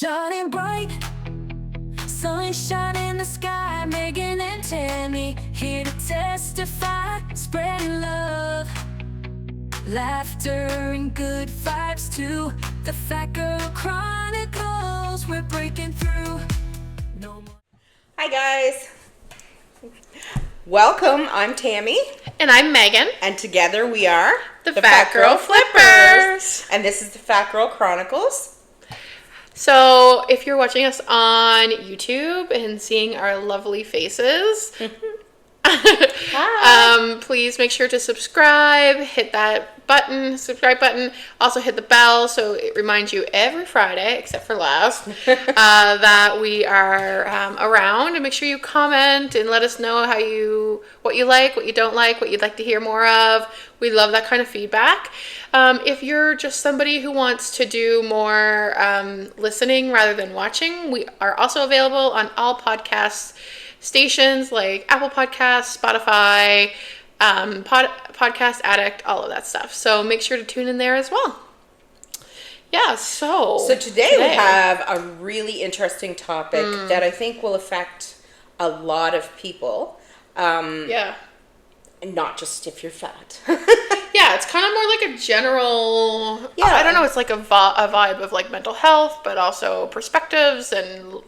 Shining bright, sunshine in the sky. Megan and Tammy here to testify, spreading love, laughter and good vibes too. The Fat Girl Chronicles, we're breaking through. No more. Hi guys, welcome. I'm Tammy, And I'm Megan. and together we are The Fat Girl Flippers. and this is the Fat Girl Chronicles. So, if you're watching us on YouTube and seeing our lovely faces, please make sure to subscribe, hit that subscribe button. Also hit the bell so it reminds you every Friday, except for last, that we are around. And make sure you comment and let us know what you like, what you don't like, what you'd like to hear more of. We love that kind of feedback. If you're just somebody who wants to do more listening rather than watching, we are also available on all podcast stations like Apple Podcasts, Spotify, Podcast Addict, all of that stuff. So make sure to tune in there as well. Yeah, so today we have a really interesting topic that I think will affect a lot of people. Yeah. Not just if you're fat. Yeah, it's kind of more like a general, Yeah. I don't know, it's like a vibe of like mental health, but also perspectives and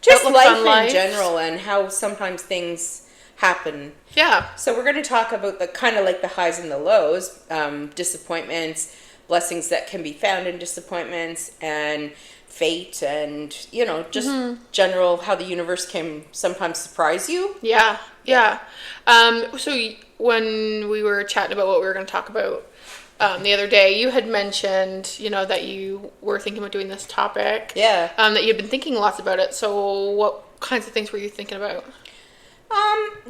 Just outlooks on life in general and how sometimes things happen. Yeah. So we're going to talk about the kind of like the highs and the lows, disappointments, blessings that can be found in disappointments, and fate, and just general how the universe can sometimes surprise you. Yeah. So when we were chatting about what we were going to talk about the other day, you had mentioned, that you were thinking about doing this topic. Yeah. That you'd been thinking lots about it. So what kinds of things were you thinking about?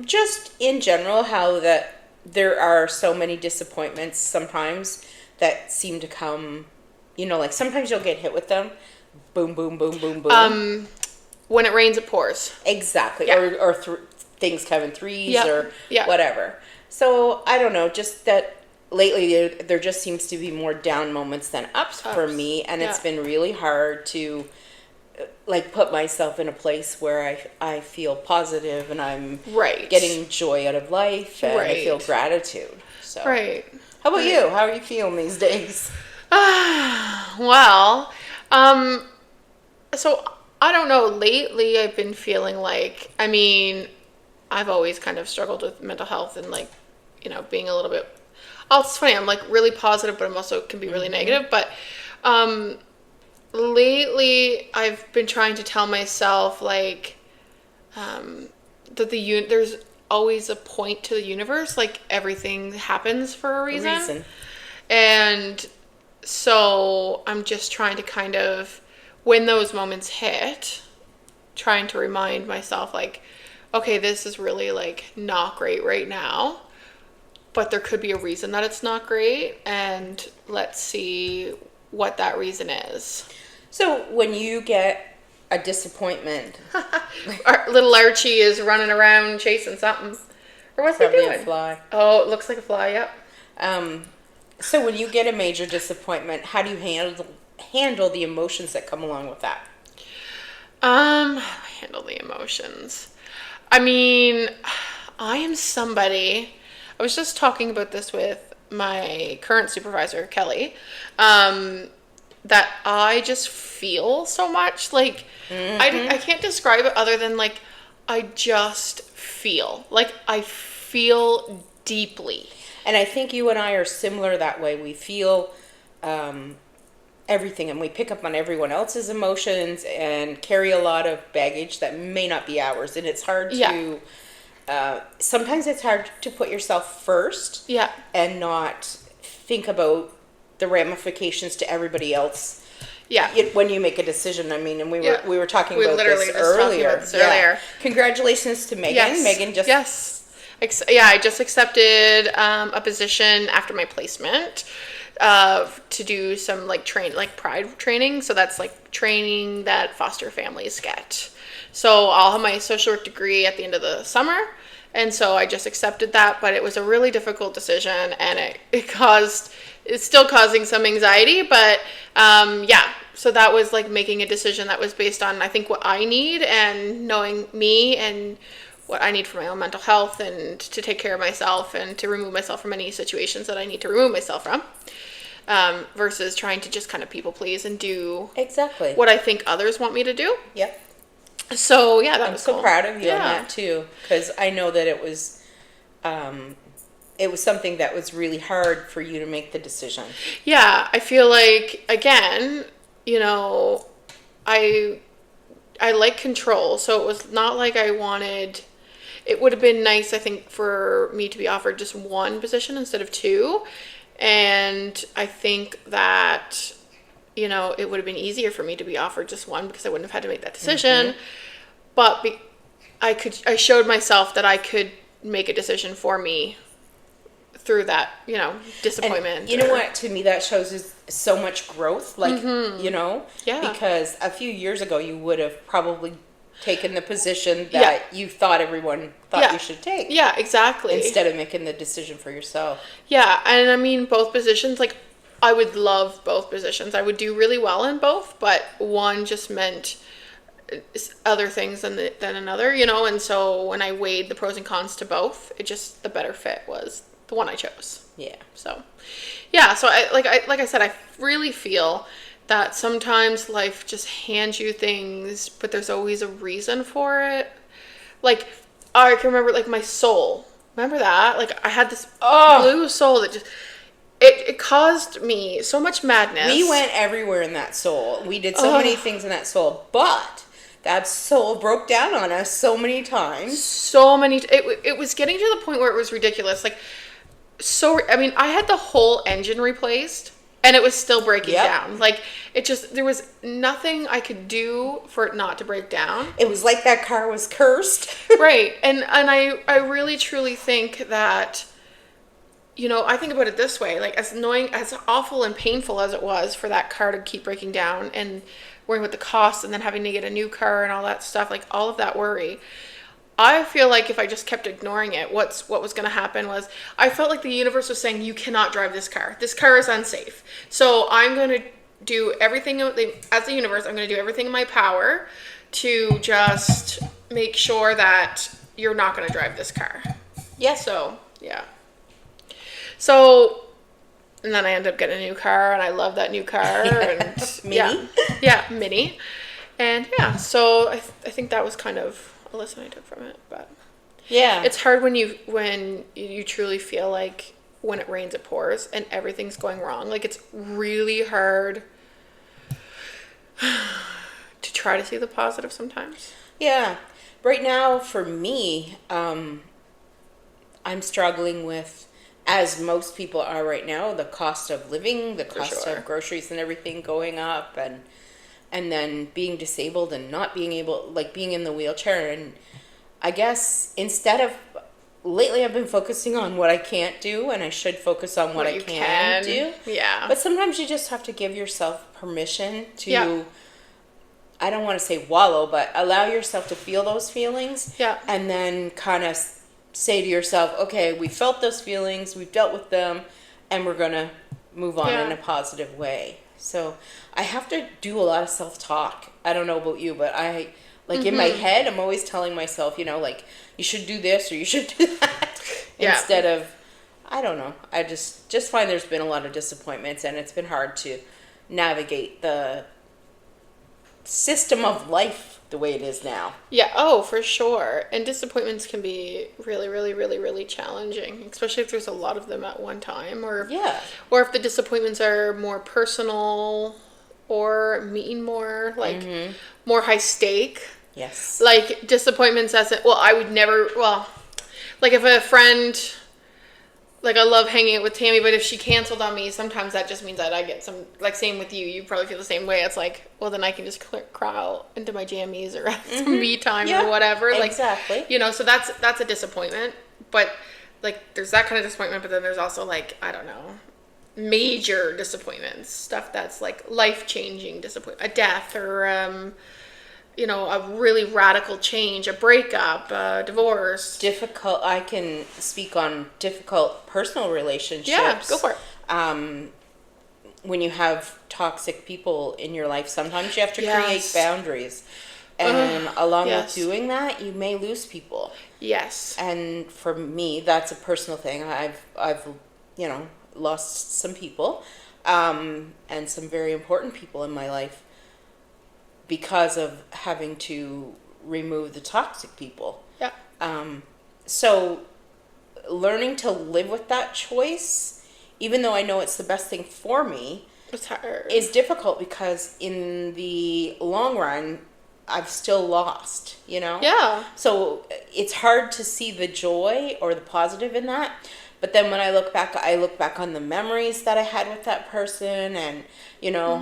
Just in general, how that there are so many disappointments sometimes that seem to come, like sometimes you'll get hit with them. Boom, boom, boom, boom, boom. When it rains, it pours. Exactly. Yeah. Or things come in threes Yeah. or Yeah. whatever. So I don't know, just that lately there just seems to be more down moments than ups for me. And it's been really hard to like put myself in a place where I feel positive and I'm getting joy out of life and I feel gratitude. So how about you? How are you feeling these days? Well, so I don't know. Lately, I've been feeling like, I've always kind of struggled with mental health and like, being a little bit, it's funny. I'm like really positive, but I'm also can be really negative. But, lately I've been trying to tell myself like, that there's always a point to the universe. Like everything happens for a reason. And so I'm just trying to kind of, when those moments hit, trying to remind myself like, okay, this is really like not great right now, but there could be a reason that it's not great, and let's see what that reason is. So when you get a disappointment, Our little Archie is running around chasing something. Or what's he probably doing? a fly. Oh, it looks like a fly, yep. So when you get a major disappointment, how do you handle the emotions that come along with that? Handle the emotions. I am somebody, I was just talking about this with my current supervisor, Kelly, that I just feel so much. Like, I can't describe it other than like, I just feel. Like, I feel deeply. And I think you and I are similar that way. We feel everything, and we pick up on everyone else's emotions and carry a lot of baggage that may not be ours. And it's hard to, sometimes it's hard to put yourself first and not think about the ramifications to everybody else. Yeah. When you make a decision, and we were talking about literally this just talking earlier. about this earlier. Congratulations to Megan. Yes. Megan just I just accepted a position after my placement to do some like pride training. So that's like training that foster families get. So I'll have my social work degree at the end of the summer. And so I just accepted that, but it was a really difficult decision, and it's still causing some anxiety, but So that was like making a decision that was based on, I think, what I need and knowing me and what I need for my own mental health and to take care of myself and to remove myself from any situations that I need to remove myself from, versus trying to just kind of people please and do Exactly. what I think others want me to do. Yep. So yeah, that I'm was so cool. proud of you on Yeah. that too, because I know that it was something that was really hard for you to make the decision. Yeah, I feel like, again, you know, I like control, so it was not like I wanted. It would have been nice, I think, for me to be offered just one position instead of two, and I think that, you know, it would have been easier for me to be offered just one because I wouldn't have had to make that decision. But I showed myself that I could make a decision for me through that, you know, disappointment. And you know what? To me, that shows is so much growth. Like, you know, Yeah. because a few years ago, you would have probably taken the position that you thought everyone thought you should take. Yeah, exactly. Instead of making the decision for yourself. Yeah, and I mean, both positions, like, I would love both positions. I would do really well in both, but one just meant other things than another, you know, and so when I weighed the pros and cons to both, the better fit was the one I chose. Yeah. So, yeah, so like I said, I really feel that sometimes life just hands you things, but there's always a reason for it. Like, I can remember, like, my soul. Remember that? Like, I had this blue soul that just... It caused me so much madness. We went everywhere in that soul. We did so many things in that soul, but that soul broke down on us so many times. So many... It was getting to the point where it was ridiculous. Like, I mean, I had the whole engine replaced, and it was still breaking down. Like, there was nothing I could do for it not to break down. It was like that car was cursed. Right. And I really, truly think that, you know, I think about it this way, like, as annoying, as awful and painful as it was for that car to keep breaking down and worrying with the cost and then having to get a new car and all that stuff, like, all of that worry, I feel like if I just kept ignoring it, what was going to happen was, I felt like the universe was saying, you cannot drive this car. This car is unsafe. So I'm going to do everything, as the universe, I'm going to do everything in my power to just make sure that you're not going to drive this car. Yeah. So, yeah. So, and then I ended up getting a new car, and I love that new car. And Mini? Yeah, Mini. And yeah, so I think that was kind of a lesson I took from it. But Yeah. it's hard when you truly feel like when it rains it pours and everything's going wrong. Like, it's really hard to try to see the positive sometimes. Yeah. Right now, for me, I'm struggling with, as most people are right now, the cost of living, the cost of groceries and everything going up, and then being disabled and not being able, like, being in the wheelchair. And I guess lately I've been focusing on what I can't do, and I should focus on what I can do. Yeah. But sometimes you just have to give yourself permission to, I don't want to say wallow, but allow yourself to feel those feelings. Yeah. And then kind of say to yourself, okay, we felt those feelings, we've dealt with them, and we're going to move on in a positive way. So I have to do a lot of self-talk. I don't know about you, but I, like, in my head, I'm always telling myself, you know, like, you should do this or you should do that. Instead of, I don't know. I just find there's been a lot of disappointments, and it's been hard to navigate the system of life the way it is now. Yeah, oh, for sure. And disappointments can be really, really, really, really challenging, especially if there's a lot of them at one time, or if the disappointments are more personal or mean more, like, more high stake. Yes. Like, disappointments I would never, like, if a friend, like, I love hanging out with Tammy, but if she canceled on me, sometimes that just means that I get some, like, same with you. You probably feel the same way. It's like, well, then I can just crawl into my jammies or some me time or whatever. Like, exactly. You know, so that's a disappointment. But, like, there's that kind of disappointment, but then there's also, like, I don't know, major disappointments. Stuff that's, like, life-changing disappointment. A death or, you know, a really radical change, a breakup, a divorce. I can speak on difficult personal relationships. Yeah, go for it. when you have toxic people in your life, sometimes you have to create Yes. boundaries. And along yes. with doing that, you may lose people. Yes. And for me, that's a personal thing. I've lost some people, and some very important people in my life because of having to remove the toxic people. Yeah. So learning to live with that choice, even though I know it's the best thing for me, It's hard. is difficult because in the long run, I've still lost, Yeah. So it's hard to see the joy or the positive in that. But then when I look back on the memories that I had with that person, and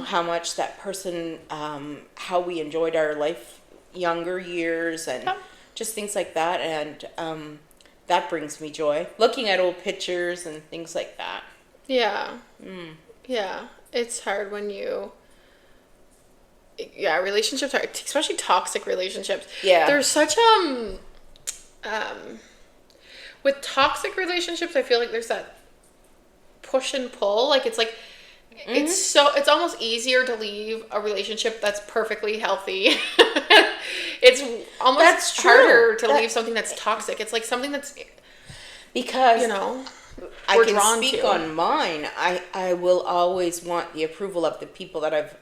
how much that person, how we enjoyed our life, younger years, and just things like that. And that brings me joy. Looking at old pictures and things like that. Yeah. Yeah. It's hard when relationships are, especially toxic relationships. Yeah. There's such with toxic relationships, I feel like there's that push and pull. Like it's it's almost easier to leave a relationship that's perfectly healthy. It's almost That's true. harder to leave something that's toxic. It's like something that's, Because I we're can drawn speak to. on mine. I will always want the approval of the people that I've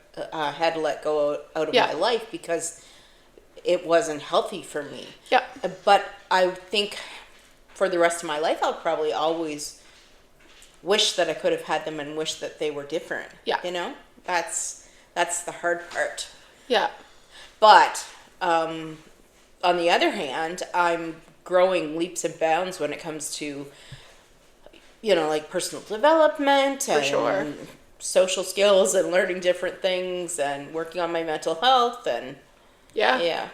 had to let go out of Yeah. my life because it wasn't healthy for me. Yeah. But I think for the rest of my life, I'll probably always wish that I could have had them and wish that they were different. Yeah. That's the hard part. Yeah. But on the other hand, I'm growing leaps and bounds when it comes to, like personal development and sure. social skills and learning different things and working on my mental health and Yeah.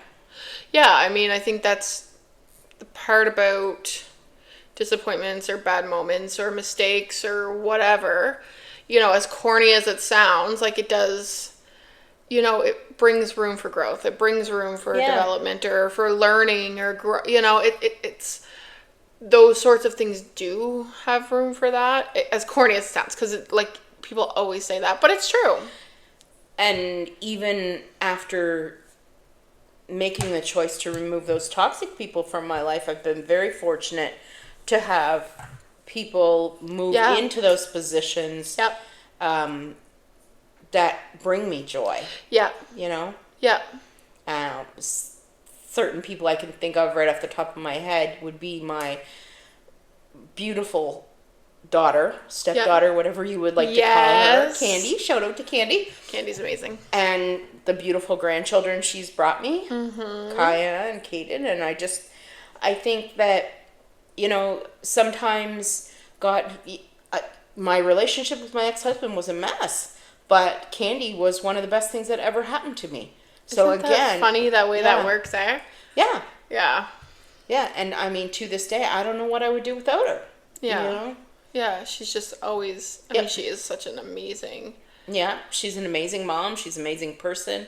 Yeah, I mean, I think that's the part about disappointments or bad moments or mistakes or whatever. As corny as it sounds, like it does, it brings room for growth. It brings room for development or for learning or it's those sorts of things do have room for that. As corny as it sounds, because like people always say that, but it's true. And even after making the choice to remove those toxic people from my life, I've been very fortunate to have people move into those positions Yep. that bring me joy. Yeah. Yeah. Certain people I can think of right off the top of my head would be my beautiful stepdaughter, whatever you would like to call her. Candy. Shout out to Candy. Candy's amazing. And the beautiful grandchildren she's brought me, Kaya and Kaden. And I think that, sometimes my relationship with my ex-husband was a mess, but Candy was one of the best things that ever happened to me. So Isn't that funny that way that works, eh? Yeah. Yeah. Yeah, and I mean, to this day, I don't know what I would do without her. Yeah. Yeah, she's just always, I mean, she is such an amazing... Yeah, she's an amazing mom. She's an amazing person.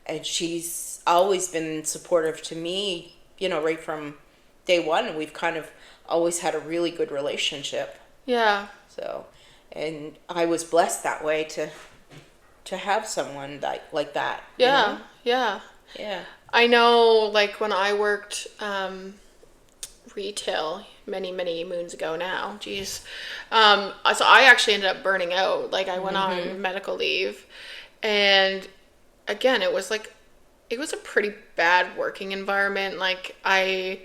And she's always been supportive to me, right from day one. And we've kind of always had a really good relationship. Yeah. So, and I was blessed that way to have someone like that. Yeah, yeah. Yeah. I know, like, when I worked retail many, many moons ago now, so I actually ended up burning out. Like, I went on medical leave. And, again, it was a pretty bad working environment. Like, I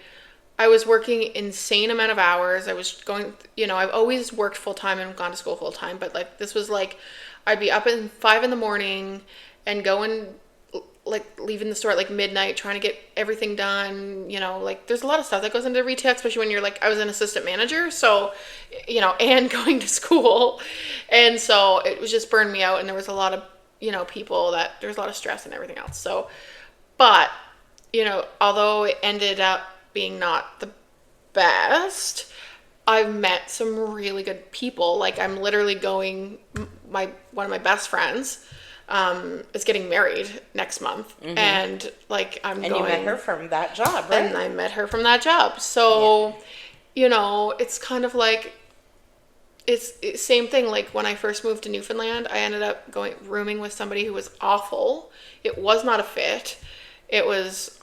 was working insane amount of hours. I was going, I've always worked full-time and gone to school full-time. But, like, this was, like, I'd be up at 5 a.m. and going, like, leaving the store at, like, midnight, trying to get everything done. Like, there's a lot of stuff that goes into retail, especially when you're, like, I was an assistant manager. So, and going to school. And so it was just burned me out. And there was a lot of, people there was a lot of stress and everything else. So, but, although it ended up being not the best, I've met some really good people. Like, I'm literally going, one of my best friends is getting married next month. And like, I'm going. And you met her from that job, right? And I met her from that job. So, it's kind of like, it's same thing. Like when I first moved to Newfoundland, I ended up rooming with somebody who was awful. It was not a fit. It was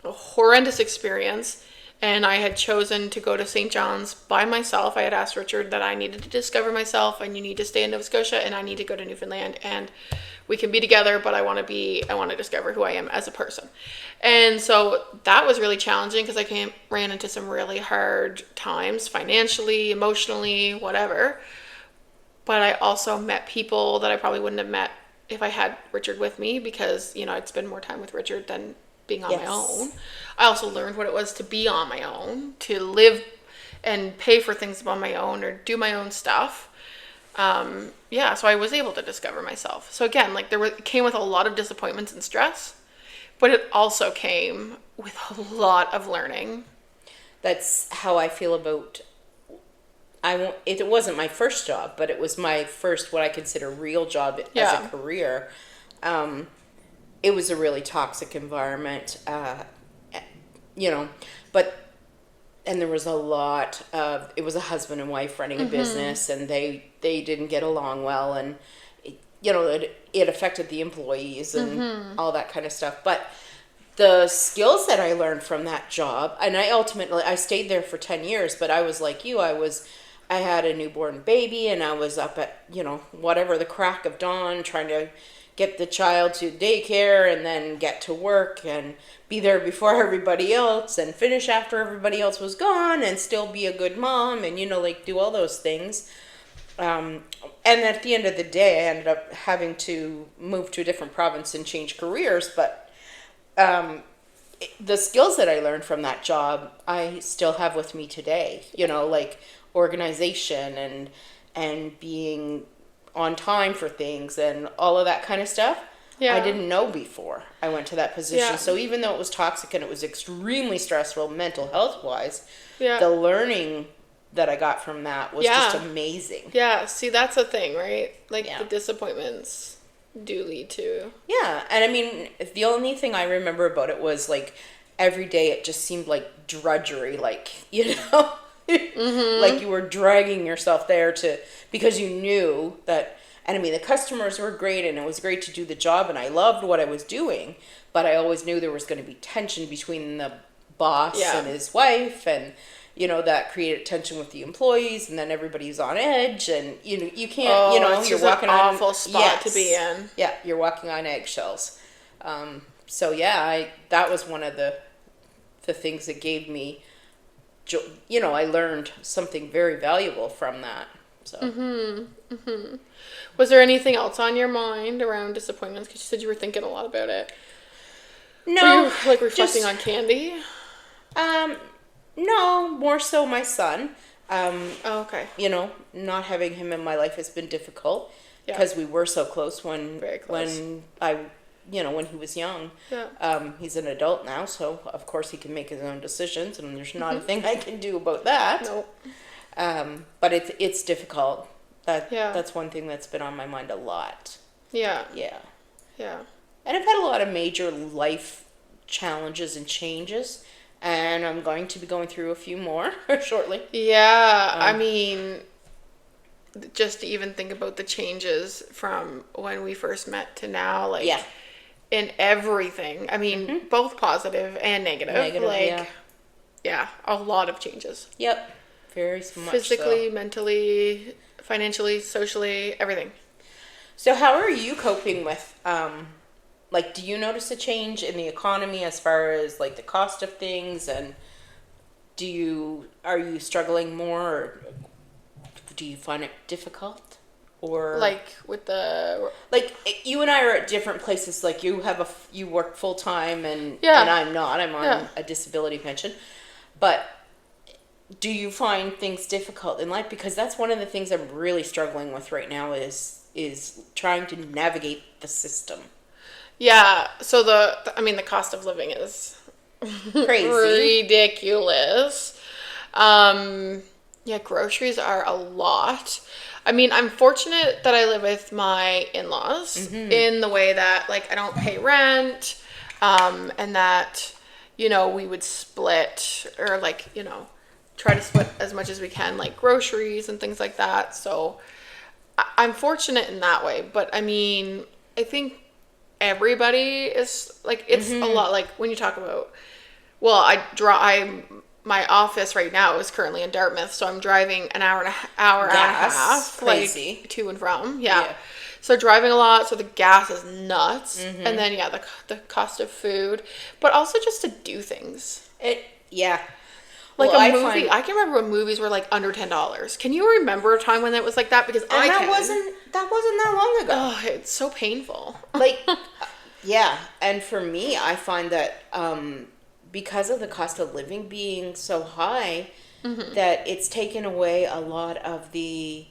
a horrendous experience. And I had chosen to go to St. John's by myself. I had asked Richard that I needed to discover myself, and you need to stay in Nova Scotia, and I need to go to Newfoundland, and we can be together, but I want to discover who I am as a person. And so that was really challenging because I ran into some really hard times financially, emotionally, whatever. But I also met people that I probably wouldn't have met if I had Richard with me, because, I'd spend more time with Richard than being on my own. I also learned what it was to be on my own, to live and pay for things on my own or do my own stuff. So I was able to discover myself. So again, like it came with a lot of disappointments and stress, but it also came with a lot of learning. That's how I feel about, it wasn't my first job, but it was my first, what I consider real job as a career. It was a really toxic environment, and there was a lot of, it was a husband and wife running a business, and they didn't get along well, and it affected the employees and all that kind of stuff. But the skills that I learned from that job, and I stayed there for 10 years, but I was like you, I had a newborn baby, and I was up at, whatever, the crack of dawn, trying to get the child to daycare and then get to work and be there before everybody else and finish after everybody else was gone and still be a good mom and, do all those things. And at the end of the day, I ended up having to move to a different province and change careers. But the skills that I learned from that job, I still have with me today, like organization and being on time for things and all of that kind of stuff. I didn't know before I went to that position. So even though it was toxic and it was extremely stressful mental health wise, the learning that I got from that was just amazing. See, that's a thing, right? Like the disappointments do lead to. And I mean, the only thing I remember about it was like every day it just seemed like drudgery, like, like you were dragging yourself there because you knew that, and I mean, the customers were great and it was great to do the job and I loved what I was doing, but I always knew there was going to be tension between the boss and his wife, and, that created tension with the employees, and then everybody's on edge, and, you can't, it's you're just walking an on awful spot to be in. Yeah, you're walking on eggshells. That was one of the things that gave me, I learned something very valuable from that. So. Was there anything else on your mind around disappointments? Because you said you were thinking a lot about it. No. Were you, like, reflecting on Candy? No, more so my son. Okay. Not having him in my life has been difficult because we were so close when he was young. He's an adult now, so of course he can make his own decisions, and there's not a thing I can do about that. Nope. But it's difficult. That's one thing that's been on my mind a lot. Yeah. And I've had a lot of major life challenges and changes, and I'm going to be going through a few more shortly. I mean, just to even think about the changes from when we first met to now, like, in everything. I mean, both positive and negative. A lot of changes. Yep. Very much physically, so. mentally, financially, socially, everything. So how are you coping with, do you notice a change in the economy as far as, like, the cost of things, and are you struggling more, or do you find it difficult? Or like with the, like, you and I are at different places. Like, you work full time, and I'm not. I'm on a disability pension. But do you find things difficult in life? Because that's one of the things I'm really struggling with right now is trying to navigate the system. So the cost of living is crazy, ridiculous. Groceries are a lot. I mean, I'm fortunate that I live with my in-laws in the way that, like, I don't pay rent, and that, we would split, or, like, try to split as much as we can, like groceries and things like that. So I'm fortunate in that way. But I mean, I think everybody is like, it's a lot like when you talk about, well, my office right now is currently in Dartmouth, so I'm driving an hour and a half, crazy. like to and from. Yeah. So driving a lot, so the gas is nuts, Mm-hmm. and then the cost of food, but also just to do things. Like Well, a movie, I can remember when movies were like under $10. Can you remember a time when that was like that? Because that wasn't that long ago. Oh, it's so painful. Like, yeah, and for me, I find that because of the cost of living being so high, that it's taken away a lot of the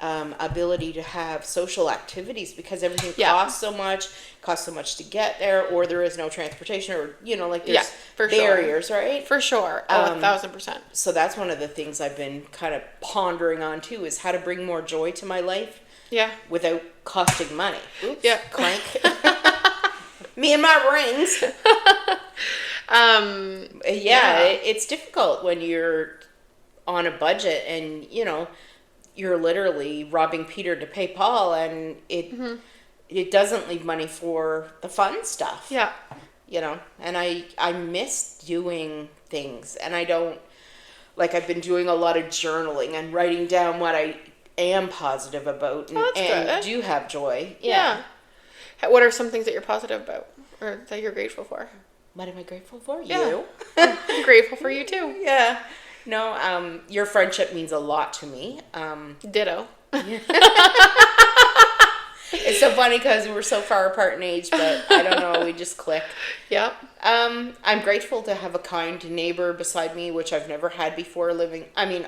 ability to have social activities because everything costs so much to get there, or there is no transportation, or like there's barriers, right? For sure. Oh, 1,000%. So that's one of the things I've been kind of pondering on too, is how to bring more joy to my life. Yeah. Without costing money. Oops, yeah. Clank. Me and my rings. It's difficult when you're on a budget and you're literally robbing Peter to pay Paul, and it doesn't leave money for the fun stuff. Yeah. And I miss doing things, and I don't, like, I've been doing a lot of journaling and writing down what I am positive about and do have joy. Yeah. What are some things that you're positive about or that you're grateful for? What am I grateful for? Yeah. You. I'm grateful for you too. Yeah. No, your friendship means a lot to me. Ditto. It's so funny because we're so far apart in age, but I don't know, we just click. Yep. I'm grateful to have a kind neighbor beside me, which I've never had before living in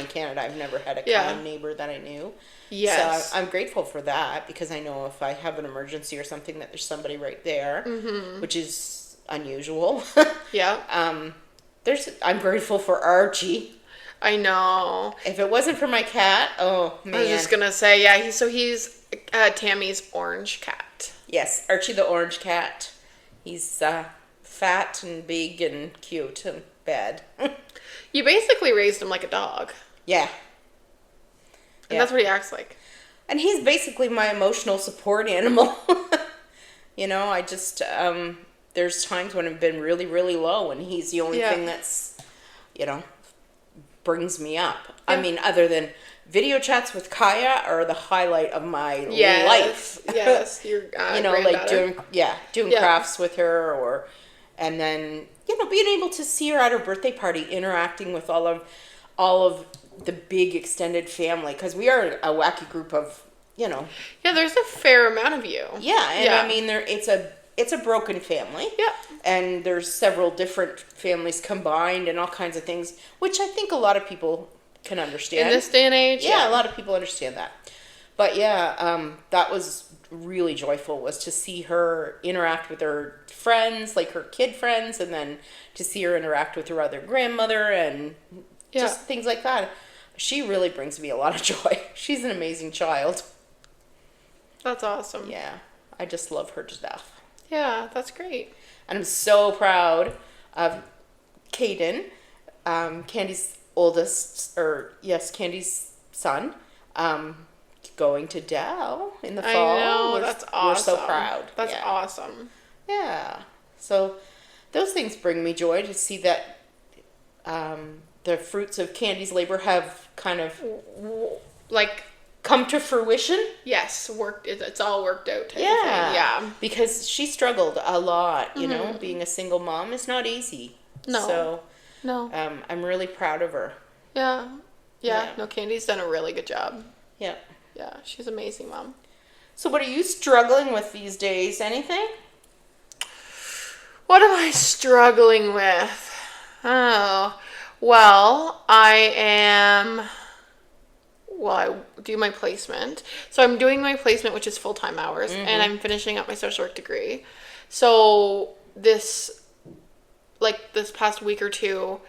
Canada. I've never had a kind neighbor that I knew. Yes. So I'm grateful for that, because I know if I have an emergency or something that there's somebody right there, which is unusual. Yeah. I'm grateful for Archie. I know. If it wasn't for my cat, oh man. I was just gonna say, he's Tammy's orange cat. Yes, Archie the orange cat. He's fat and big and cute and bad. You basically raised him like a dog. Yeah. And that's what he acts like. And he's basically my emotional support animal. I just, there's times when I've been really, really low, and he's the only thing that's, brings me up. Yeah. I mean, other than video chats with Kaya are the highlight of my life. Yes, your like doing crafts with her, and then being able to see her at her birthday party, interacting with all of the big extended family, because we are a wacky group of there's a fair amount of you. I mean it's a broken family. Yeah. And there's several different families combined and all kinds of things, which I think a lot of people can understand. In this day and age? Yeah, a lot of people understand that. But that was really joyful, was to see her interact with her friends, like her kid friends, and then to see her interact with her other grandmother and just things like that. She really brings me a lot of joy. She's an amazing child. That's awesome. Yeah, I just love her to death. Yeah, that's great. And I'm so proud of Caden, Candy's Candy's son, going to Dow in the fall. I know, that's awesome. We're so proud. That's awesome. Yeah. So those things bring me joy, to see that the fruits of Candy's labor have kind of come to fruition. Yes, it's all worked out. Yeah. Because she struggled a lot, being a single mom is not easy. No. So no. I'm really proud of her. Yeah. No, Candy's done a really good job. Yeah. Yeah, she's an amazing mom. So what are you struggling with these days? Anything? What am I struggling with? Oh, well, I do my placement. So I'm doing my placement, which is full-time hours, and I'm finishing up my social work degree. So this past week or two,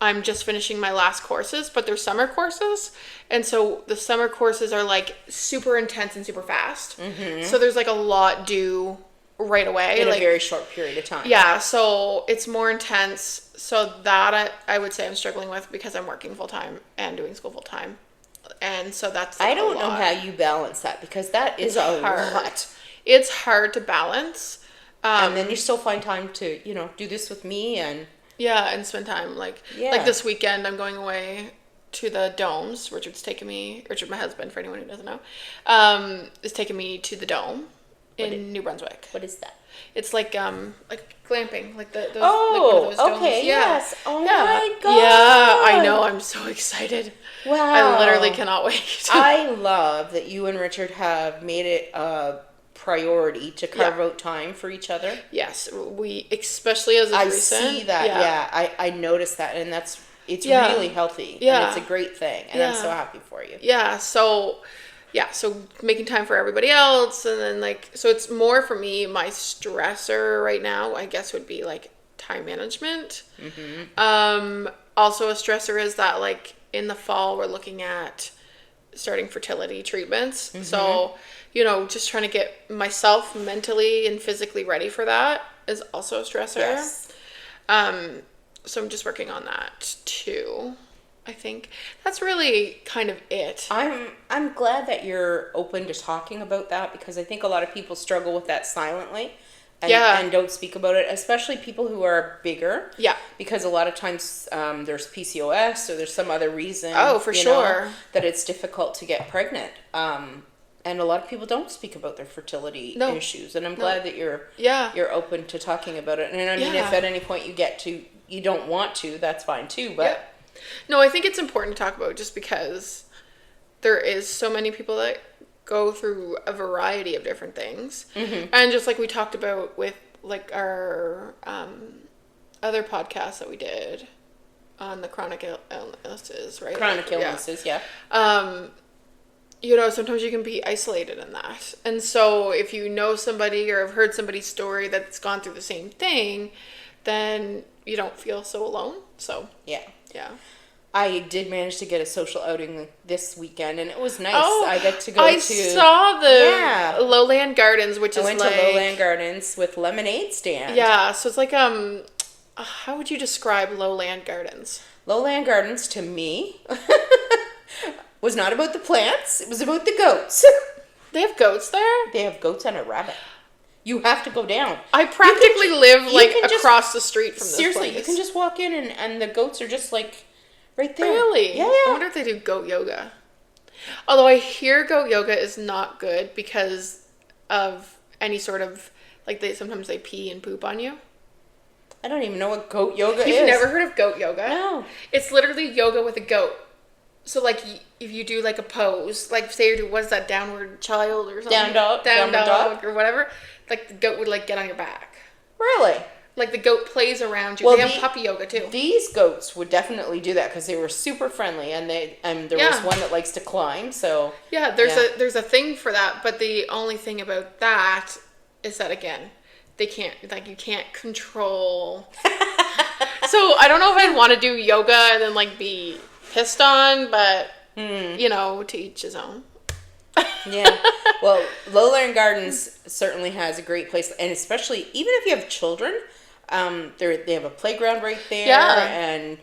I'm just finishing my last courses, but they're summer courses. And so the summer courses are like super intense and super fast. Mm-hmm. So there's like a lot due right away. In a very short period of time. Yeah, so it's more intense. So that I would say I'm struggling with because I'm working full time and doing school full time. And so that's I a don't know lot. how you balance that, because that is a hard. lot. It's hard to balance. And then you still find time to, do this with me and Yeah, and spend time like Yeah. this weekend I'm going away to the Domes. Richard, my husband, for anyone who doesn't know, is taking me to the Dome in New Brunswick. what is that? It's like glamping, like those Oh, like one of those domes. okay, Yeah. yes. Oh Yeah. my God. Yeah, I know. I'm so excited. Wow. I literally cannot wait. I love that you and Richard have made it a priority to carve out time for each other. Yes, we, especially as I recent. see that. Yeah, I noticed that, and it's Yeah. really healthy. Yeah. And it's a great thing, and I'm Yeah. so happy for you. So making time for everybody else, and then so it's more for me. My stressor right now, I guess, would be like time management. Also a stressor is that in the fall we're looking at starting fertility treatments. So, just trying to get myself mentally and physically ready for that is also a stressor. Yes. So I'm just working on that too. I think that's really kind of it. I'm glad that you're open to talking about that, because I think a lot of people struggle with that silently. And don't speak about it, especially people who are bigger. Yeah. Because a lot of times there's PCOS or there's some other reason. Oh, for sure. That it's difficult to get pregnant. And a lot of people don't speak about their fertility issues. And I'm glad that you're open to talking about it. And I mean, if at any point you don't want to, that's fine too. But no, I think it's important to talk about, just because there is so many people that go through a variety of different things. And just like we talked about with our other podcast that we did on the chronic illnesses, right? Chronic illnesses, yeah. Sometimes you can be isolated in that. And so if you know somebody or have heard somebody's story that's gone through the same thing, then you don't feel so alone. So yeah. I did manage to get a social outing this weekend, and it was nice. Oh, I got to go I to... saw the Lowland Gardens, which I is went to Lowland Gardens with Lemonade Stand. Yeah, so it's like, how would you describe Lowland Gardens? Lowland Gardens, to me, was not about the plants. It was about the goats. They have goats there? They have goats and a rabbit. You have to go down. I practically live, across the street from this Seriously, place. you can just walk in, and the goats are just, right there. Really? Yeah. I wonder if they do goat yoga. Although I hear goat yoga is not good because of any sort of, sometimes they pee and poop on you. I don't even know what goat yoga is. You've never heard of goat yoga? No. It's literally yoga with a goat. So, if you do, a pose, say you do, what's that, downward child or something? Down dog? Down Downward dog or whatever. The goat would, get on your back. Really? The goat plays around you. Well, they have puppy yoga, too. These goats would definitely do that because they were super friendly, and there was one that likes to climb, so... Yeah, there's a thing for that, but the only thing about that is that, again, they can't, you can't control... So, I don't know if I'd want to do yoga and then, be pissed on, but, to each his own. Yeah. Well, Lowland Gardens certainly has a great place, and especially, even if you have children... they have a playground right there, and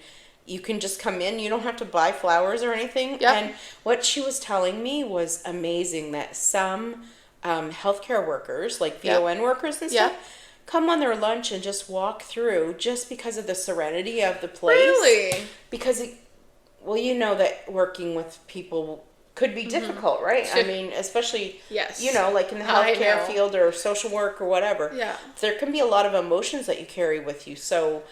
you can just come in. You don't have to buy flowers or anything. Yep. And what she was telling me was amazing, that some healthcare workers, like VON workers and stuff, come on their lunch and just walk through just because of the serenity of the place. Really? Because, that working with people could be difficult, right? I mean, especially, in the healthcare field or social work or whatever. Yeah. There can be a lot of emotions that you carry with you. So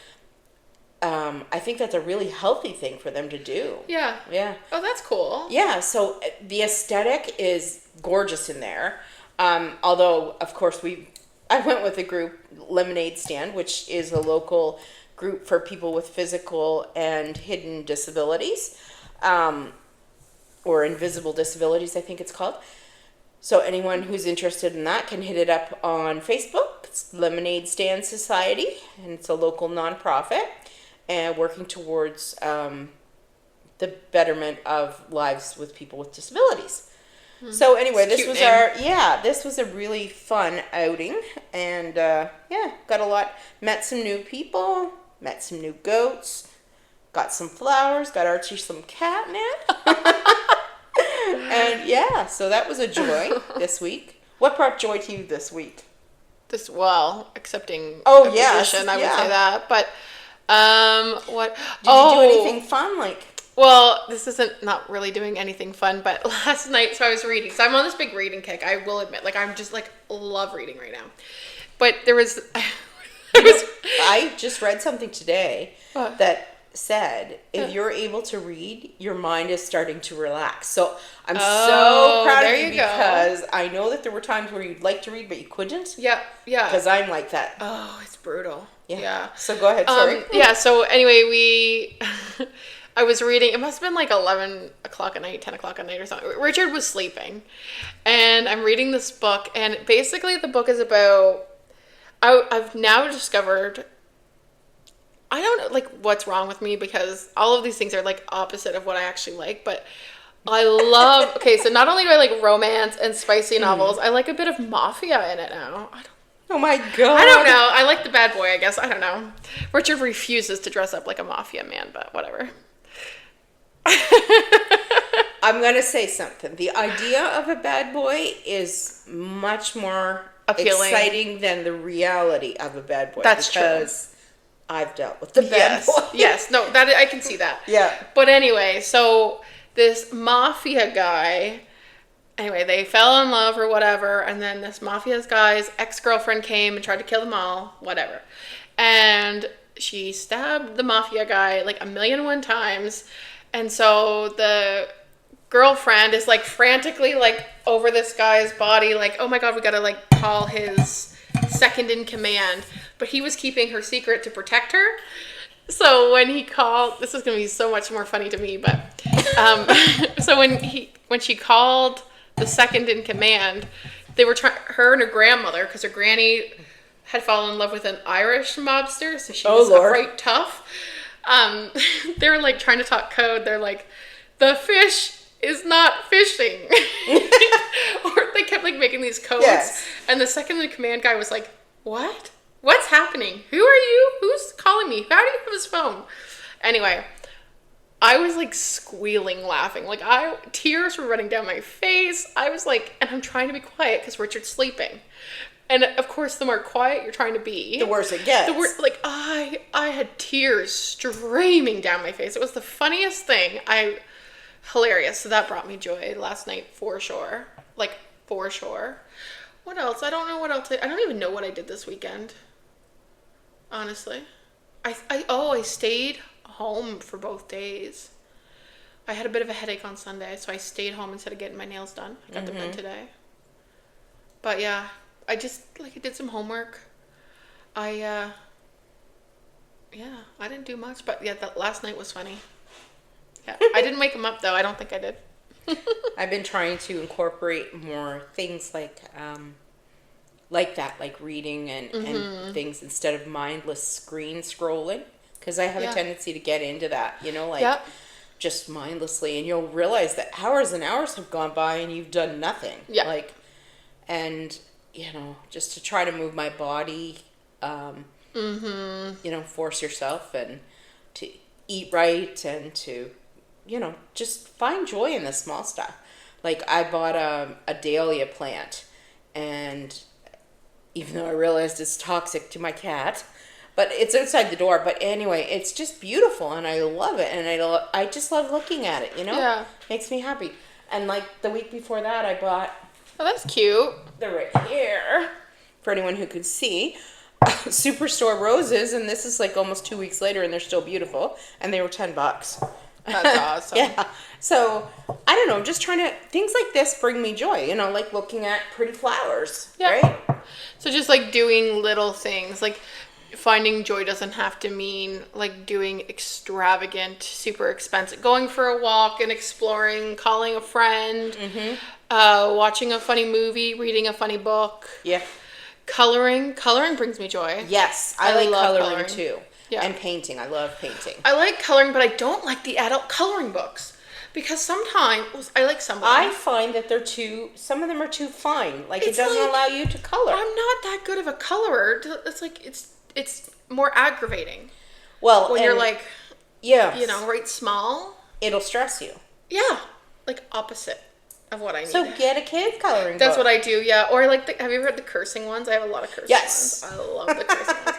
I think that's a really healthy thing for them to do. Yeah. Yeah. Oh, that's cool. Yeah, so the aesthetic is gorgeous in there. Although, of course, I went with the group Lemonade Stand, which is a local group for people with physical and hidden disabilities. Or invisible disabilities, I think it's called. So anyone who's interested in that can hit it up on Facebook. It's Lemonade Stand Society, and it's a local nonprofit and working towards the betterment of lives with people with disabilities. So anyway, this was this was a really fun outing, and met some new people, met some new goats, got some flowers, got Archie some catnip. And yeah, so that was a joy this week. What brought joy to you this week? Accepting Oh, a yes, position, I would yeah. say that. But what? Did you do anything fun? Like, Well, this isn't not really doing anything fun, but last night, so I was reading. So I'm on this big reading kick, I will admit. Like, I'm just, like, love reading right now. But there was... I just read something today What? that said if you're able to read, your mind is starting to relax. So I'm so proud there of you you go. because I know that there were times where you'd like to read but you couldn't. Yeah. Because I'm like that. Oh, it's brutal. Yeah. Yeah. So go ahead. Sorry. Yeah, so anyway, I was reading, it must have been like 11 o'clock at night, 10 o'clock at night or something. Richard was sleeping, and I'm reading this book, and basically the book is about, I've now discovered, I don't know, like, what's wrong with me, because all of these things are, like, opposite of what I actually like, but I love, okay, so not only do I like romance and spicy novels, I like a bit of mafia in it now. Oh my god. I don't know. I like the bad boy, I guess. I don't know. Richard refuses to dress up like a mafia man, but whatever. I'm going to say something. The idea of a bad boy is much more Appealing. exciting than the reality of a bad boy. That's true. Because I've dealt with the bad boy. Yes. No, that I can see that. Yeah. But anyway, so this mafia guy, anyway, they fell in love or whatever, and then this mafia guy's ex-girlfriend came and tried to kill them all, whatever. And she stabbed the mafia guy like 1,000,001 times. And so the girlfriend is like frantically like over this guy's body, like, oh my god, we gotta like call his second in command. But he was keeping her secret to protect her. So when he called, this is gonna be so much more funny to me, but so when she called the second in command, they were her and her grandmother, because her granny had fallen in love with an Irish mobster, so she was quite tough. They were like trying to talk code. They're like, the fish is not fishing. Or they kept like making these codes. Yes. And the second in command guy was like, what? What's happening? Who are you? Who's calling me? How do you have his phone? Anyway, I was like squealing laughing. Like tears were running down my face. I was like, and I'm trying to be quiet because Richard's sleeping. And of course, the more quiet you're trying to be, The worse it gets. the worse. Like I had tears streaming down my face. It was the funniest thing. Hilarious. So that brought me joy last night for sure. Like for sure. What else? I don't know what else. I don't even know what I did this weekend. Honestly, I stayed home for both days. I had a bit of a headache on Sunday, so I stayed home instead of getting my nails done. I got to bed today. But yeah, I just I did some homework. I didn't do much, but yeah, that last night was funny. Yeah, I didn't wake him up though. I don't think I did. I've been trying to incorporate more things like that, like reading and things instead of mindless screen scrolling, because I have a tendency to get into that, just mindlessly, and you'll realize that hours and hours have gone by and you've done nothing. Yeah. Just to try to move my body, force yourself and to eat right and to, just find joy in the small stuff. Like I bought a dahlia plant, and even though I realized it's toxic to my cat, but it's outside the door. But anyway, it's just beautiful, and I love it, and I just love looking at it. Yeah. Makes me happy. And like the week before that, I bought. Oh, that's cute. They're right here for anyone who could see. Superstore roses, and this is like almost 2 weeks later, and they're still beautiful, and they were $10. That's awesome. Yeah. So I don't know, just trying to things like this bring me joy. Like looking at pretty flowers. Yeah. Right. So just like doing little things, like finding joy doesn't have to mean like doing extravagant, super expensive, going for a walk and exploring, calling a friend, watching a funny movie, reading a funny book. Yeah. Coloring brings me joy. Yes, I like love coloring too. Yeah. And painting. I love painting. I like coloring, but I don't like the adult coloring books because sometimes I like some of them. I find that some of them are too fine. Like it doesn't allow you to color. I'm not that good of a colorer. It's like it's more aggravating. Well, when you're and- like, Yeah. right small. It'll stress you. Yeah, like opposite of what I need. So get a kid's coloring That's book. what I do, yeah. Or like, have you ever heard the cursing ones? I have a lot of cursing Yes. ones. I love the cursing ones.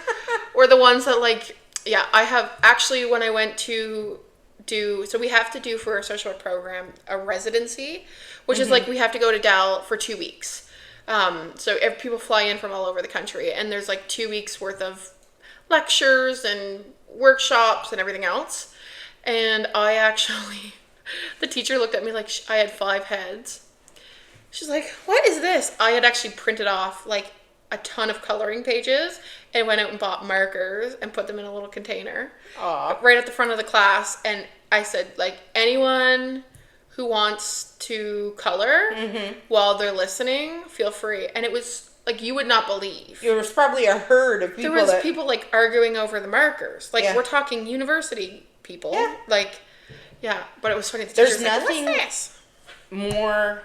Or the ones that like, yeah, I have actually when I went to so we have to do for our social work program a residency, which is like we have to go to Dal for 2 weeks. So people fly in from all over the country, and there's like 2 weeks worth of lectures and workshops and everything else. And I actually, the teacher looked at me like I had 5 heads. She's like, what is this? I had actually printed off like a ton of coloring pages and went out and bought markers and put them in a little container right at the front of the class. And I said, like, anyone who wants to color while they're listening, feel free. And it was like, you would not believe. There was probably a herd of people. There was people like arguing over the markers. Like, Yeah. we're talking university people. Yeah. Like, yeah, but it was funny. The There's teacher's like, nothing- what's this? more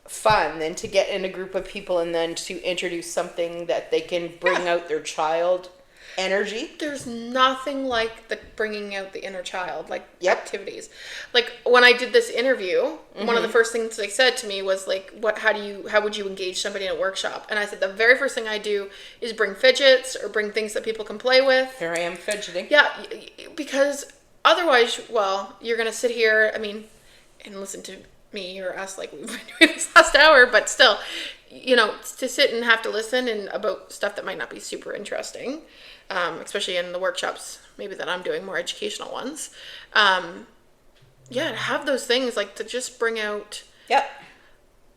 fun than to get in a group of people and then to introduce something that they can bring out their child energy. There's nothing like the bringing out the inner child, like Yep. activities. Like when I did this interview, one of the first things they said to me was like, how would you engage somebody in a workshop? And I said, the very first thing I do is bring fidgets or bring things that people can play with. Here I am fidgeting. Yeah, because otherwise, well, you're going to sit here, I mean, and listen to me or us like we've been doing this last hour, but still, to sit and have to listen and about stuff that might not be super interesting, especially in the workshops, maybe that I'm doing, more educational ones. To have those things, like to just bring out Yep.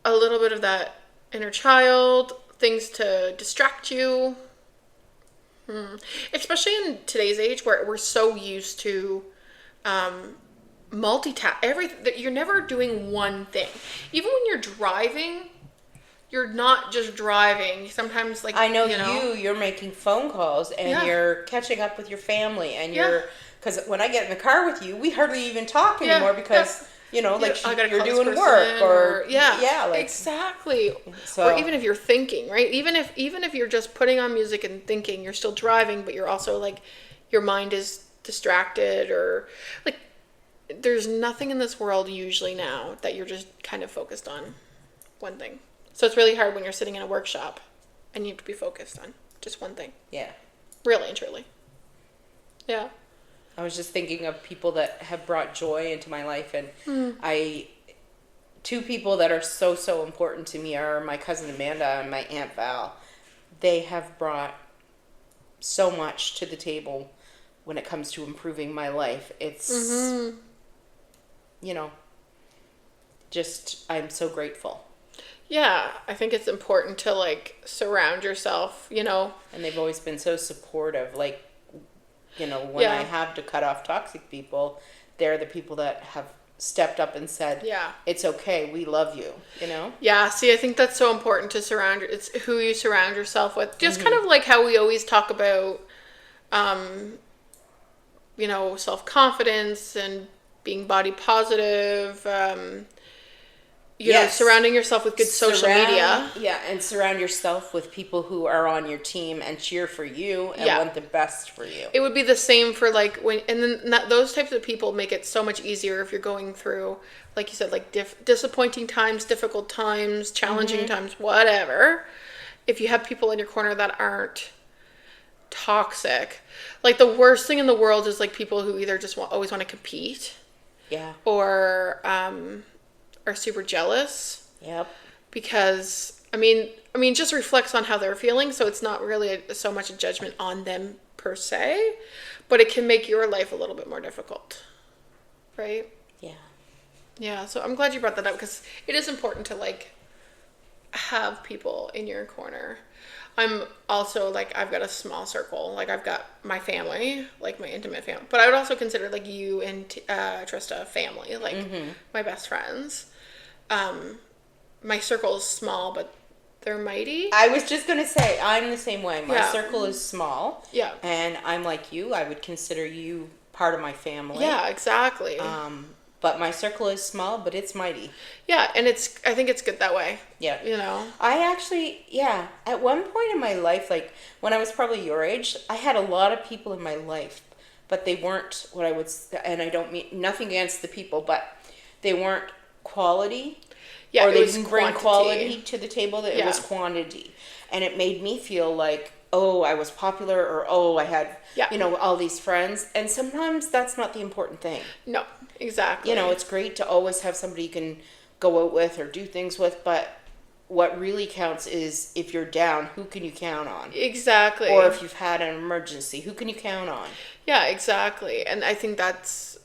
a little bit of that inner child, things to distract you. Especially in today's age where we're so used to multitask. You're never doing one thing. Even when you're driving, you're not just driving. Sometimes, like, I know you're making phone calls and Yeah. you're catching up with your family and Yeah. because when I get in the car with you, we hardly even talk Yeah, anymore because, I gotta you're call this doing person, work or like, exactly. So- Or even if you're thinking, right? Even if you're just putting on music and thinking, you're still driving, but you're also like, your mind is distracted, or like, there's nothing in this world usually now that you're just kind of focused on one thing. So it's really hard when you're sitting in a workshop and you have to be focused on just one thing. yeah. Really and truly. Yeah. I was just thinking of people that have brought joy into my life, and two people that are so important to me are my cousin Amanda and my Aunt Val. They have brought so much to the table when it comes to improving my life. It's, just, I'm so grateful. Yeah, I think it's important to like surround yourself, And they've always been so supportive. Like, when Yeah. I have to cut off toxic people, they're the people that have stepped up and said, Yeah. it's okay, we love you, Yeah, see, I think that's so important to it's who you surround yourself with. Just kind of like how we always talk about, self-confidence and being body positive, Yes. surrounding yourself with good social media. Yeah, and surround yourself with people who are on your team and cheer for you and Yeah. want the best for you. It would be the same for like those types of people make it so much easier if you're going through, like you said, like disappointing times, difficult times, challenging times, whatever. If you have people in your corner that aren't toxic, like the worst thing in the world is like people who either just always want to compete Yeah. or are super jealous, Yep. because I mean just reflects on how they're feeling, so it's not really so much a judgment on them per se, but it can make your life a little bit more difficult, right? Yeah, so I'm glad you brought that up, because it is important to like have people in your corner. I'm also like, I've got a small circle. Like I've got my family, like my intimate family, but I would also consider like you and Trista family, like my best friends. My circle is small, but they're mighty. I was just going to say, I'm the same way. My Yeah. circle is small. Yeah. And I'm like you. I would consider you part of my family. Yeah, exactly. But my circle is small, but it's mighty. Yeah, and I think it's good that way. Yeah. I actually, at one point in my life, like when I was probably your age, I had a lot of people in my life but they weren't what I would, and I don't mean nothing against the people, but they weren't quality. Yeah, or it they was didn't bring quantity. quality to the table. That it Yeah. was quantity, and it made me feel like, oh, I was popular, or oh, I had Yeah. all these friends, and sometimes that's not the important thing. No, exactly. It's great to always have somebody you can go out with or do things with, but what really counts is if you're down, who can you count on? Exactly. Or if you've had an emergency, who can you count on? Yeah, exactly. And I think that's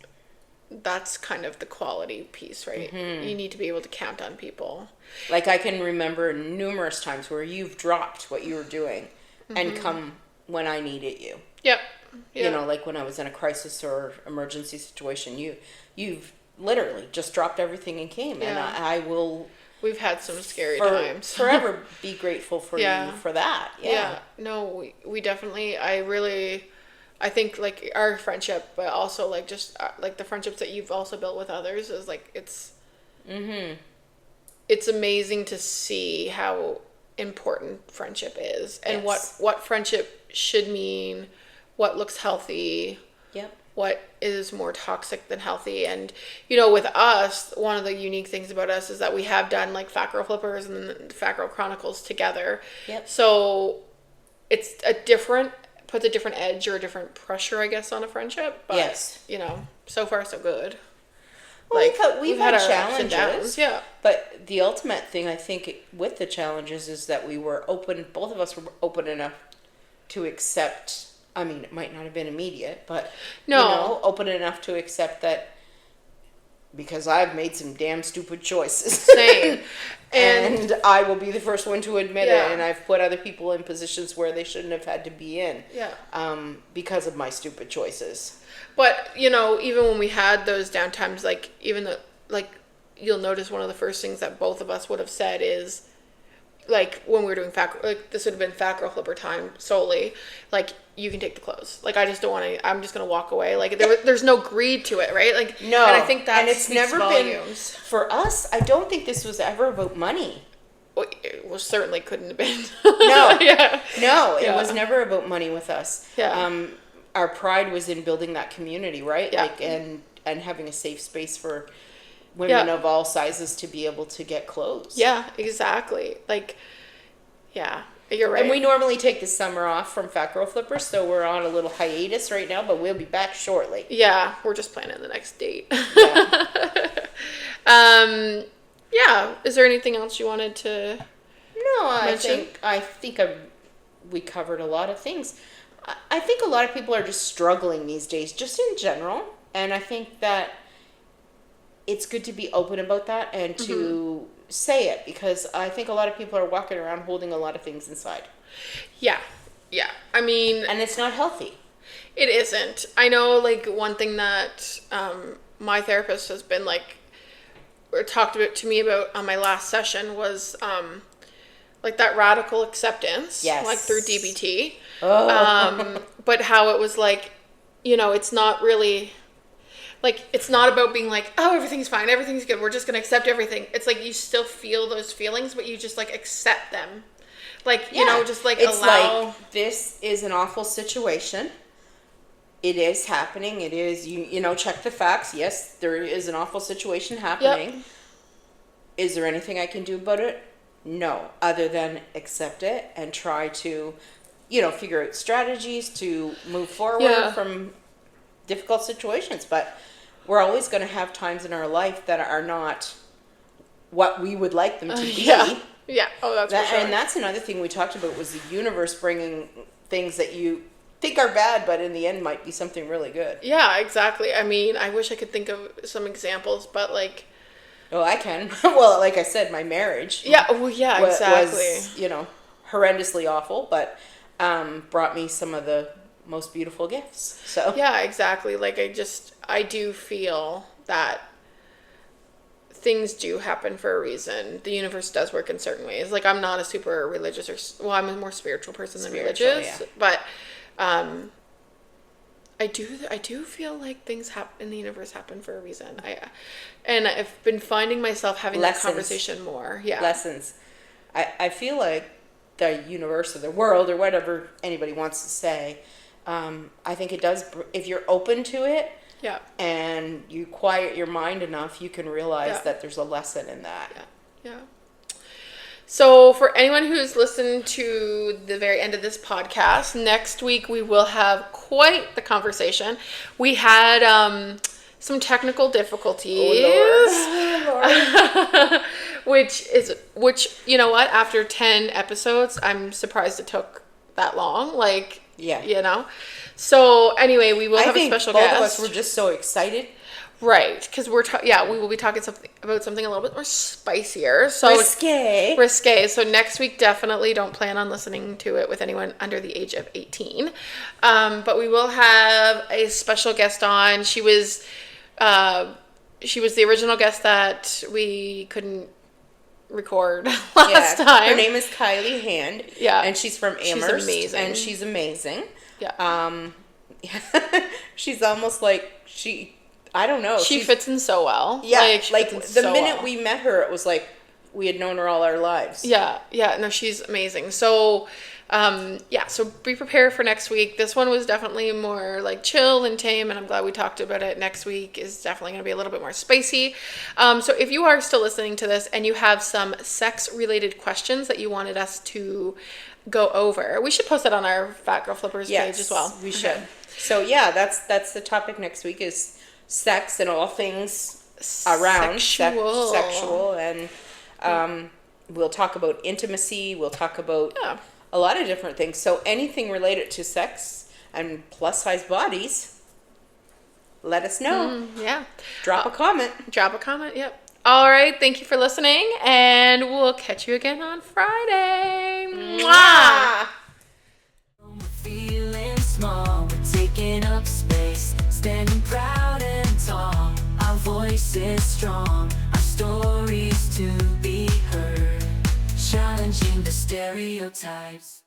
kind of the quality piece, right? Mm-hmm. You need to be able to count on people. Like, I can remember numerous times where you've dropped what you were doing and come when I needed you. Yep. Yeah. Like when I was in a crisis or emergency situation, you've literally just dropped everything and came. And Yeah. I will We've had some scary times. forever be grateful for Yeah. you for that. Yeah. No, we definitely, I think like our friendship, but also like just like the friendships that you've also built with others is like, it's amazing to see how important friendship is and Yes. what friendship should mean, what looks healthy, Yep. what is more toxic than healthy. And with us, one of the unique things about us is that we have done like Fat Girl Flippers and the Fat Girl Chronicles together. Yep. So it's puts a different edge or a different pressure, I guess, on a friendship. But Yes. so far so good. Well, we've had our ups and challenges. downs, yeah. But the ultimate thing, I think, with the challenges is that we were open, both of us were open enough to accept, I mean, it might not have been immediate, but, No. open enough to accept that because I've made some damn stupid choices. Same. And I will be the first one to admit Yeah. it. And I've put other people in positions where they shouldn't have had to be in. Yeah. Because of my stupid choices. But, even when we had those downtimes, like, even the, like, you'll notice one of the first things that both of us would have said is, like, when we were doing this would have been Fat Girl Flipper time solely, like, you can take the clothes. Like, I just don't want to, I'm just going to walk away. Like, there's no greed to it, right? Like, No. And I think that and it's speaks never volumes. been, for us, I don't think this was ever about money. Well, certainly couldn't have been. No. Yeah. No, it Yeah. was never about money with us. Yeah. Our pride was in building that community, right? Yeah. Like, and having a safe space for women Yeah. of all sizes to be able to get clothes. Yeah, exactly. Like, yeah, you're right. And we normally take the summer off from Fat Girl Flippers, so we're on a little hiatus right now, but we'll be back shortly. Yeah, we're just planning the next date. Yeah. Yeah. Is there anything else you wanted to? No, Mention? I think we covered a lot of things. I think a lot of people are just struggling these days, just in general, and I think that it's good to be open about that and to say it, because I think a lot of people are walking around holding a lot of things inside, Yeah. Yeah. I mean, and it's not healthy. it isn't. I know, like, one thing that my therapist has been, like, or talked about to me about on my last session was, like, that radical acceptance. Yes. Like, through DBT. Oh. But how it was, like, it's not really, like, it's not about being like, oh, everything's fine, everything's good, we're just going to accept everything. It's like you still feel those feelings, but you just, like, accept them. Like, just, like, it's allow. like, this is an awful situation. It is happening. It is, check the facts. Yes, there is an awful situation happening. Is there anything I can do about it? No, other than accept it and try to, figure out strategies to move forward Yeah. from difficult situations. But we're always going to have times in our life that are not what we would like them to be. Yeah. Yeah. Oh, that's for sure. And that's another thing we talked about, was the universe bringing things that you think are bad, but in the end might be something really good. Yeah, exactly. I mean, I wish I could think of some examples, but, like, Oh, I can. Well, like I said, my marriage yeah, well, yeah, exactly. was, horrendously awful, but brought me some of the most beautiful gifts. So Yeah, exactly. Like, I do feel that things do happen for a reason. The universe does work in certain ways. Like, I'm not a super religious I'm a more spiritual person than Spiritual, religious, yeah. but I do feel like things happen in the universe happen for a reason. And I've been finding myself having Lessons. that conversation more. Yeah. lessons. I feel like the universe or the world or whatever anybody wants to say I think it does, if you're open to it Yeah. and you quiet your mind enough, you can realize Yeah. that there's a lesson in that. Yeah. So for anyone who's listened to the very end of this podcast, next week we will have quite the conversation. We had some technical difficulties, Oh, Lord. which you know what? After 10 episodes, I'm surprised it took that long. Like, Yeah. you know. So anyway, we will I have a think special both guest. of us were just so excited. Right, because we will be talking about something a little bit more spicier. So risque. So next week, definitely don't plan on listening to it with anyone under the age of 18. But we will have a special guest on. She was the original guest that we couldn't record last time. Her name is Kylie Hand. Yeah. And she's from Amherst. She's amazing. And she's amazing. Yeah. She's almost like I don't know. She fits in so well. Yeah. she Like fits in the so minute well. we met her, it was like we had known her all our lives. Yeah, no, she's amazing. So, so be prepared for next week. This one was definitely more like chill and tame, and I'm glad we talked about it. Next week is definitely going to be a little bit more spicy. So if you are still listening to this and you have some sex-related questions that you wanted us to go over, we should post it on our Fat Girl Flippers page as well. We should. So yeah, that's the topic next week is sex and all things around sexual, and we'll talk about intimacy. We'll talk about a lot of different things. So anything related to sex and plus size bodies, let us know. Yeah. Drop a comment. Yep. All right. Thank you for listening, and we'll catch you again on Friday. Mwah! We're feeling small, we're taking up space, standing proud and tall. Our voice is strong, our stories to be heard, challenging the stereotypes.